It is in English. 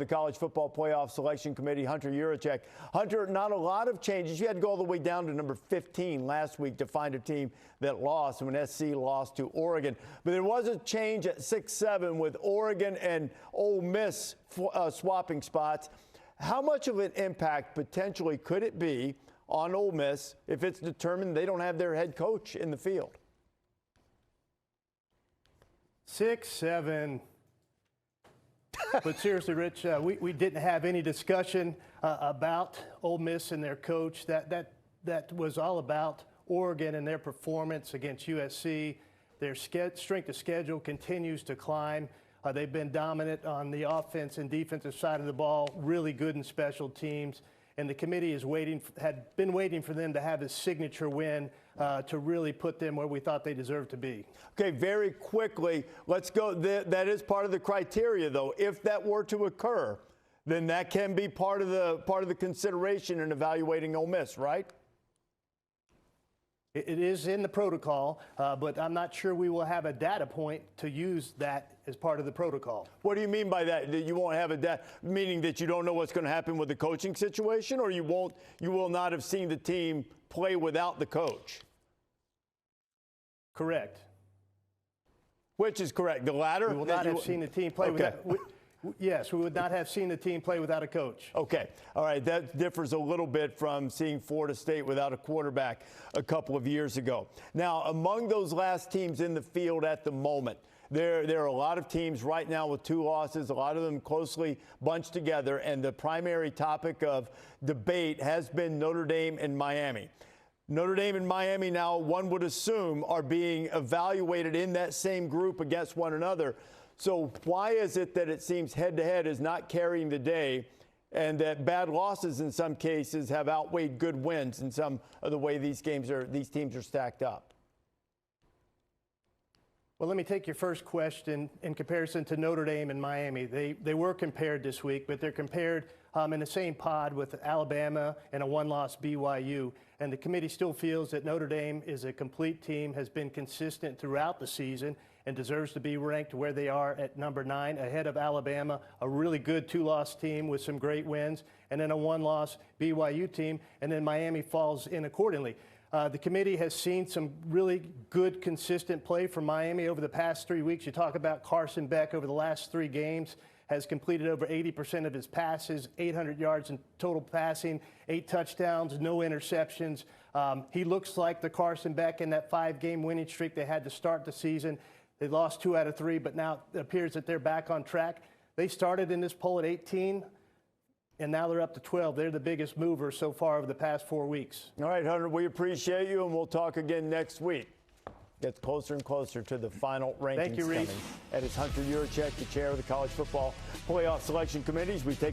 the College Football Playoff Selection Committee, Hunter Yurachek. Hunter, not a lot of changes. You had to go all the way down to number 15 last week to find a team that lost when SC lost to Oregon. But there was a change at 6-7 with Oregon and Ole Miss swapping spots. How much of an impact potentially could it be on Ole Miss if it's determined they don't have their head coach in the field? 6-7. But seriously, Rich, we didn't have any discussion about Ole Miss and their coach. That was all about Oregon and their performance against USC. Their strength of schedule continues to climb. They've been dominant on the offense and defensive side of the ball, really good in special teams. And the committee had been waiting for them to have a signature win to really put them where we thought they deserved to be. Okay, very quickly, let's go. That is part of the criteria, though. If that were to occur, then that can be part of the consideration in evaluating Ole Miss, right? It is in the protocol, but I'm not sure we will have a data point to use that as part of the protocol. What do you mean by that? That you won't have a data, meaning that you don't know what's going to happen with the coaching situation, or you will not have seen the team play without the coach? Correct. Which is correct? The latter? We will not have seen the team play without. Yes, we would not have seen the team play without a coach. Okay. All right. That differs a little bit from seeing Florida State without a quarterback a couple of years ago. Now, among those last teams in the field at the moment, there are a lot of teams right now with 2 losses, a lot of them closely bunched together, and the primary topic of debate has been Notre Dame and Miami. Notre Dame and Miami now, one would assume, are being evaluated in that same group against one another. So why is it that it seems head-to-head is not carrying the day, and that bad losses in some cases have outweighed good wins in some of the way these teams are stacked up? Well, let me take your first question in comparison to Notre Dame and Miami. They were compared this week, but they're compared in the same pod with Alabama and a one-loss BYU. And the committee still feels that Notre Dame is a complete team, has been consistent throughout the season, and deserves to be ranked where they are at number 9, ahead of Alabama, a really good 2-loss team with some great wins, and then a 1-loss BYU team, and then Miami falls in accordingly. The committee has seen some really good, consistent play from Miami over the past 3 weeks. You talk about Carson Beck over the last 3 games, has completed over 80% of his passes, 800 yards in total passing, 8 touchdowns, no interceptions. He looks like the Carson Beck in that 5-game winning streak they had to start the season. They lost 2 out of 3, but now it appears that they're back on track. They started in this poll at 18, and now they're up to 12. They're the biggest mover so far over the past 4 weeks. All right, Hunter, we appreciate you, and we'll talk again next week. Gets closer and closer to the final rankings. Thank you, Rece. That is Hunter Yurachek, the chair of the College Football Playoff Selection Committees. We take